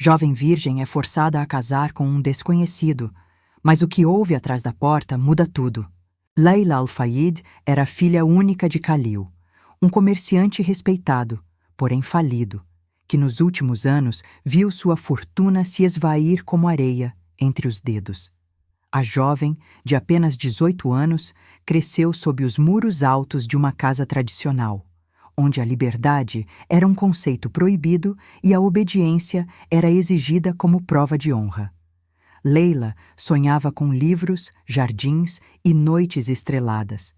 Jovem virgem é forçada a casar com um desconhecido, mas o que houve atrás da porta muda tudo. Leila Al-Fayed era filha única de Khalil, um comerciante respeitado, porém falido, que nos últimos anos viu sua fortuna se esvair como areia entre os dedos. A jovem, de apenas 18 anos, cresceu sob os muros altos de uma casa tradicional, onde a liberdade era um conceito proibido e a obediência era exigida como prova de honra. Leila sonhava com livros, jardins e noites estreladas,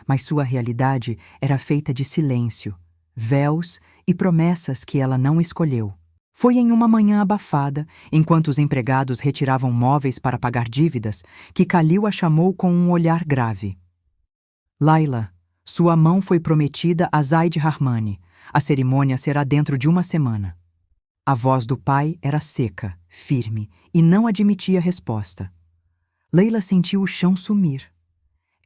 mas sua realidade era feita de silêncio, véus e promessas que ela não escolheu. Foi em uma manhã abafada, enquanto os empregados retiravam móveis para pagar dívidas, que Khalil a chamou com um olhar grave. Laila, sua mão foi prometida a Zaid Rahmani. A cerimônia será dentro de uma semana. A voz do pai era seca, firme, e não admitia resposta. Leila sentiu o chão sumir.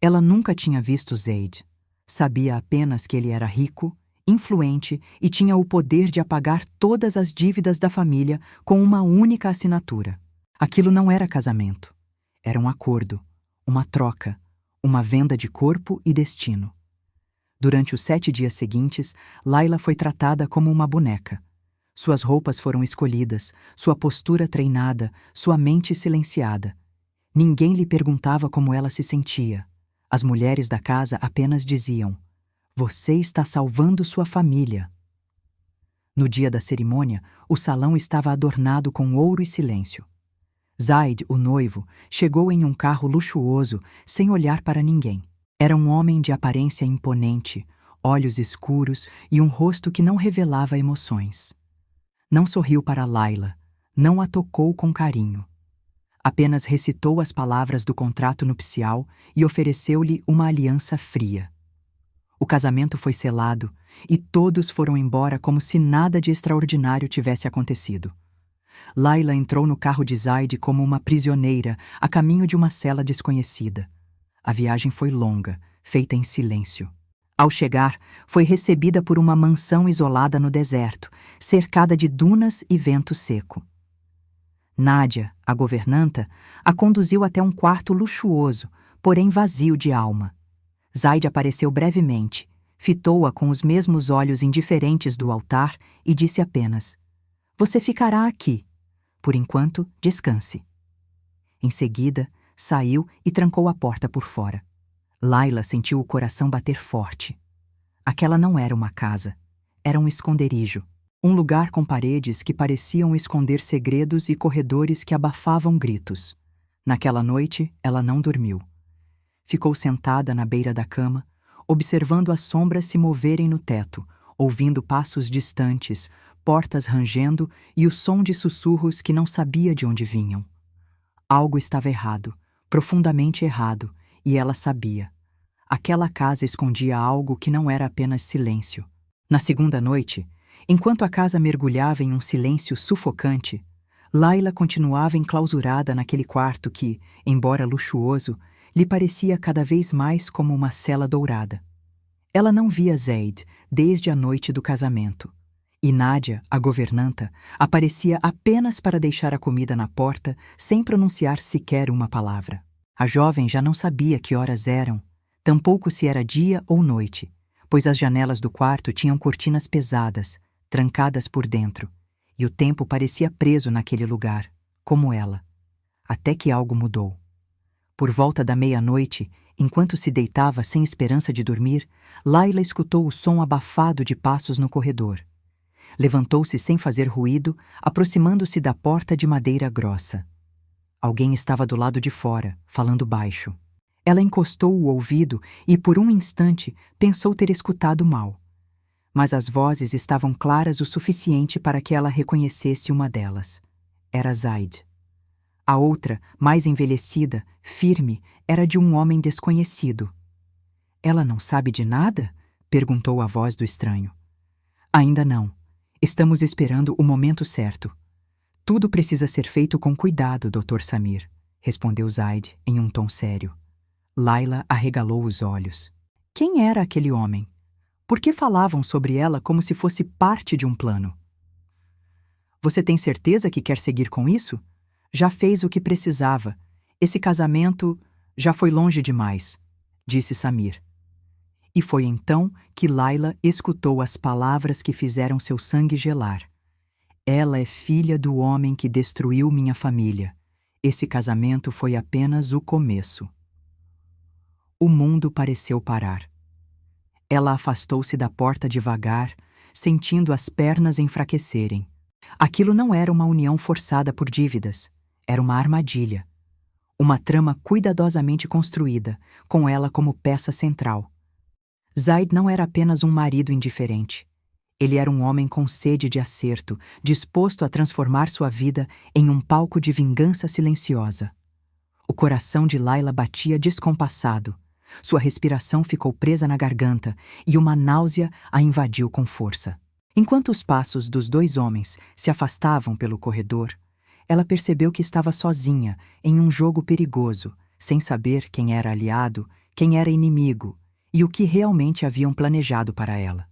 Ela nunca tinha visto Zaid. Sabia apenas que ele era rico, influente e tinha o poder de apagar todas as dívidas da família com uma única assinatura. Aquilo não era casamento. Era um acordo, uma troca, uma venda de corpo e destino. Durante os 7 dias seguintes, Laila foi tratada como uma boneca. Suas roupas foram escolhidas, sua postura treinada, sua mente silenciada. Ninguém lhe perguntava como ela se sentia. As mulheres da casa apenas diziam: "Você está salvando sua família." No dia da cerimônia, o salão estava adornado com ouro e silêncio. Zaid, o noivo, chegou em um carro luxuoso, sem olhar para ninguém. Era um homem de aparência imponente, olhos escuros e um rosto que não revelava emoções. Não sorriu para Laila, não a tocou com carinho. Apenas recitou as palavras do contrato nupcial e ofereceu-lhe uma aliança fria. O casamento foi selado e todos foram embora como se nada de extraordinário tivesse acontecido. Laila entrou no carro de Zaid como uma prisioneira a caminho de uma cela desconhecida. A viagem foi longa, feita em silêncio. Ao chegar, foi recebida por uma mansão isolada no deserto, cercada de dunas e vento seco. Nádia, a governanta, a conduziu até um quarto luxuoso, porém vazio de alma. Zaid apareceu brevemente, fitou-a com os mesmos olhos indiferentes do altar e disse apenas: "Você ficará aqui. Por enquanto, descanse." Em seguida, saiu e trancou a porta por fora. Laila sentiu o coração bater forte. Aquela não era uma casa, era um esconderijo. Um lugar com paredes que pareciam esconder segredos e corredores que abafavam gritos. Naquela noite, ela não dormiu. Ficou sentada na beira da cama, observando as sombras se moverem no teto, ouvindo passos distantes, portas rangendo e o som de sussurros que não sabia de onde vinham. Algo estava errado, profundamente errado, e ela sabia. Aquela casa escondia algo que não era apenas silêncio. Na segunda noite, enquanto a casa mergulhava em um silêncio sufocante, Laila continuava enclausurada naquele quarto que, embora luxuoso, lhe parecia cada vez mais como uma cela dourada. Ela não via Zaid desde a noite do casamento, e Nádia, a governanta, aparecia apenas para deixar a comida na porta sem pronunciar sequer uma palavra. A jovem já não sabia que horas eram, tampouco se era dia ou noite, pois as janelas do quarto tinham cortinas pesadas, trancadas por dentro, e o tempo parecia preso naquele lugar, como ela. Até que algo mudou. Por volta da meia-noite, enquanto se deitava sem esperança de dormir, Laila escutou o som abafado de passos no corredor. Levantou-se sem fazer ruído, aproximando-se da porta de madeira grossa. Alguém estava do lado de fora, falando baixo. Ela encostou o ouvido e, por um instante, pensou ter escutado mal. Mas as vozes estavam claras o suficiente para que ela reconhecesse uma delas. Era Zaid. A outra, mais envelhecida, firme, era de um homem desconhecido. "Ela não sabe de nada?" perguntou a voz do estranho. "Ainda não. Estamos esperando o momento certo." "Tudo precisa ser feito com cuidado, Dr. Samir", respondeu Zaid em um tom sério. Laila arregalou os olhos. Quem era aquele homem? Por que falavam sobre ela como se fosse parte de um plano? Você tem certeza que quer seguir com isso? Já fez o que precisava. Esse casamento já foi longe demais, disse Samir. E foi então que Layla escutou as palavras que fizeram seu sangue gelar. Ela é filha do homem que destruiu minha família. Esse casamento foi apenas o começo. O mundo pareceu parar. Ela afastou-se da porta devagar, sentindo as pernas enfraquecerem. Aquilo não era uma união forçada por dívidas. Era uma armadilha. Uma trama cuidadosamente construída, com ela como peça central. Zaid não era apenas um marido indiferente. Ele era um homem com sede de acerto, disposto a transformar sua vida em um palco de vingança silenciosa. O coração de Layla batia descompassado. Sua respiração ficou presa na garganta e uma náusea a invadiu com força. Enquanto os passos dos dois homens se afastavam pelo corredor, ela percebeu que estava sozinha em um jogo perigoso, sem saber quem era aliado, quem era inimigo e o que realmente haviam planejado para ela.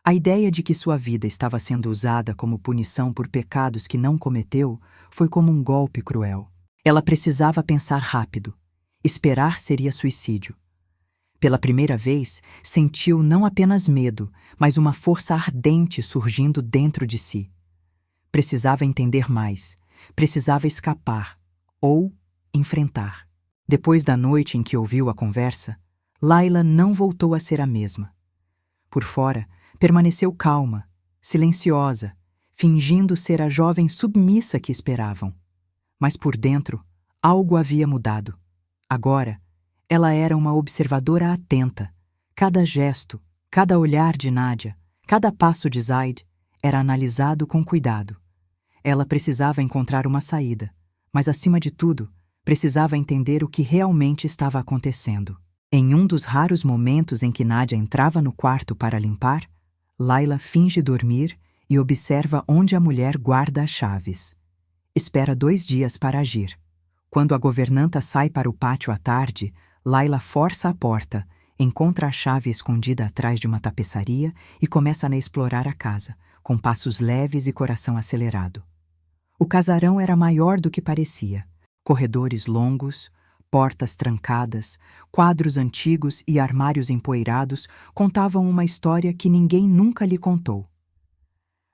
A ideia de que sua vida estava sendo usada como punição por pecados que não cometeu foi como um golpe cruel. Ela precisava pensar rápido. Esperar seria suicídio. Pela primeira vez, sentiu não apenas medo, mas uma força ardente surgindo dentro de si. Precisava entender mais. Precisava escapar. Ou enfrentar. Depois da noite em que ouviu a conversa, Layla não voltou a ser a mesma. Por fora, permaneceu calma, silenciosa, fingindo ser a jovem submissa que esperavam. Mas por dentro, algo havia mudado. Agora, ela era uma observadora atenta. Cada gesto, cada olhar de Nadia, cada passo de Zaid era analisado com cuidado. Ela precisava encontrar uma saída, mas acima de tudo, precisava entender o que realmente estava acontecendo. Em um dos raros momentos em que Nadia entrava no quarto para limpar, Layla finge dormir e observa onde a mulher guarda as chaves. Espera 2 dias para agir. Quando a governanta sai para o pátio à tarde, Layla força a porta, encontra a chave escondida atrás de uma tapeçaria e começa a explorar a casa, com passos leves e coração acelerado. O casarão era maior do que parecia. Corredores longos, portas trancadas, quadros antigos e armários empoeirados contavam uma história que ninguém nunca lhe contou.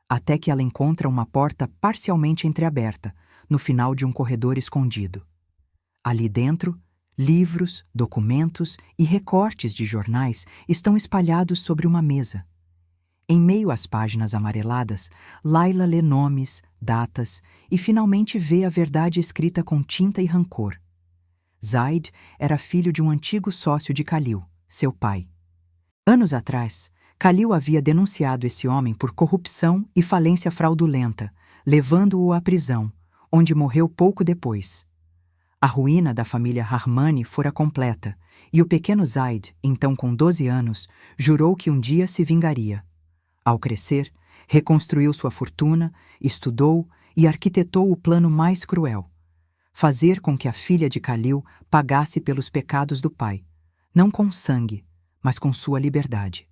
Até que ela encontra uma porta parcialmente entreaberta, no final de um corredor escondido. Ali dentro, livros, documentos e recortes de jornais estão espalhados sobre uma mesa. Em meio às páginas amareladas, Layla lê nomes, datas e finalmente vê a verdade escrita com tinta e rancor. Zaid era filho de um antigo sócio de Khalil, seu pai. Anos atrás, Khalil havia denunciado esse homem por corrupção e falência fraudulenta, levando-o à prisão, onde morreu pouco depois. A ruína da família Harmani fora completa, e o pequeno Zaid, então com 12 anos, jurou que um dia se vingaria. Ao crescer, reconstruiu sua fortuna, estudou e arquitetou o plano mais cruel: fazer com que a filha de Khalil pagasse pelos pecados do pai, não com sangue, mas com sua liberdade.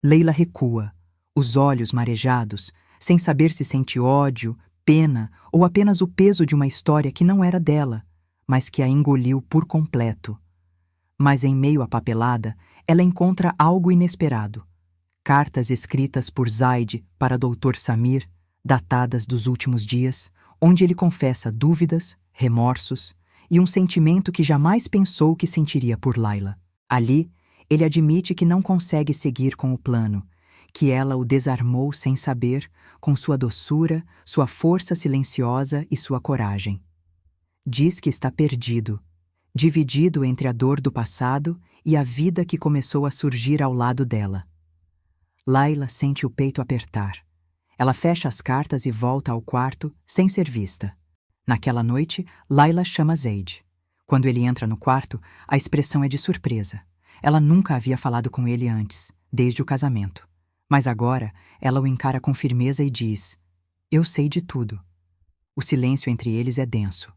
Layla recua, os olhos marejados, sem saber se sente ódio, pena ou apenas o peso de uma história que não era dela, mas que a engoliu por completo. Mas em meio à papelada, ela encontra algo inesperado. Cartas escritas por Zaid para Dr. Samir, datadas dos últimos dias, onde ele confessa dúvidas, remorsos e um sentimento que jamais pensou que sentiria por Layla. Ali, ele admite que não consegue seguir com o plano, que ela o desarmou sem saber, com sua doçura, sua força silenciosa e sua coragem. Diz que está perdido, dividido entre a dor do passado e a vida que começou a surgir ao lado dela. Layla sente o peito apertar. Ela fecha as cartas e volta ao quarto, sem ser vista. Naquela noite, Layla chama Zaid. Quando ele entra no quarto, a expressão é de surpresa. Ela nunca havia falado com ele antes, desde o casamento. Mas agora, ela o encara com firmeza e diz: "Eu sei de tudo." O silêncio entre eles é denso.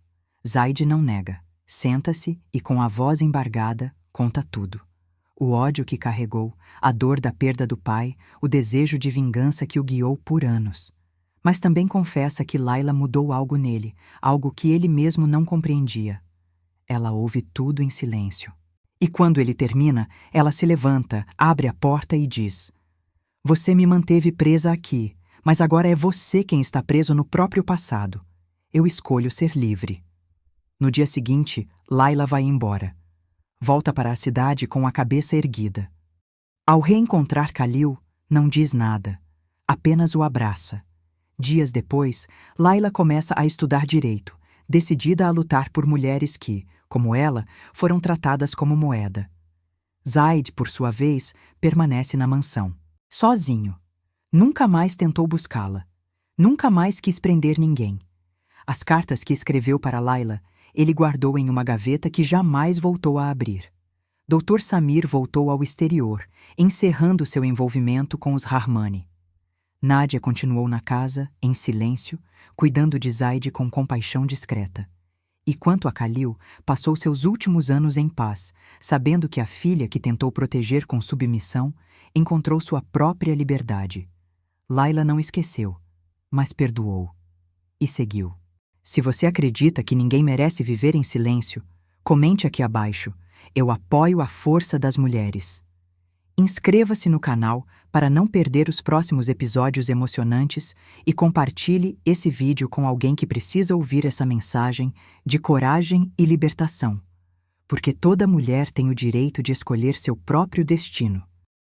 Zaid não nega. Senta-se e, com a voz embargada, conta tudo. O ódio que carregou, a dor da perda do pai, o desejo de vingança que o guiou por anos. Mas também confessa que Layla mudou algo nele, algo que ele mesmo não compreendia. Ela ouve tudo em silêncio. E quando ele termina, ela se levanta, abre a porta e diz: "Você me manteve presa aqui, mas agora é você quem está preso no próprio passado. Eu escolho ser livre." No dia seguinte, Layla vai embora. Volta para a cidade com a cabeça erguida. Ao reencontrar Khalil, não diz nada, apenas o abraça. Dias depois, Layla começa a estudar direito, decidida a lutar por mulheres que, como ela, foram tratadas como moeda. Zaid, por sua vez, permanece na mansão, sozinho. Nunca mais tentou buscá-la. Nunca mais quis prender ninguém. As cartas que escreveu para Layla, ele guardou em uma gaveta que jamais voltou a abrir. Dr. Samir voltou ao exterior, encerrando seu envolvimento com os Rahmani. Nadia continuou na casa, em silêncio, cuidando de Zaid com compaixão discreta. E quanto a Khalil, passou seus últimos anos em paz, sabendo que a filha que tentou proteger com submissão encontrou sua própria liberdade. Layla não esqueceu, mas perdoou. E seguiu. Se você acredita que ninguém merece viver em silêncio, comente aqui abaixo. Eu apoio a força das mulheres. Inscreva-se no canal para não perder os próximos episódios emocionantes e compartilhe esse vídeo com alguém que precisa ouvir essa mensagem de coragem e libertação. Porque toda mulher tem o direito de escolher seu próprio destino.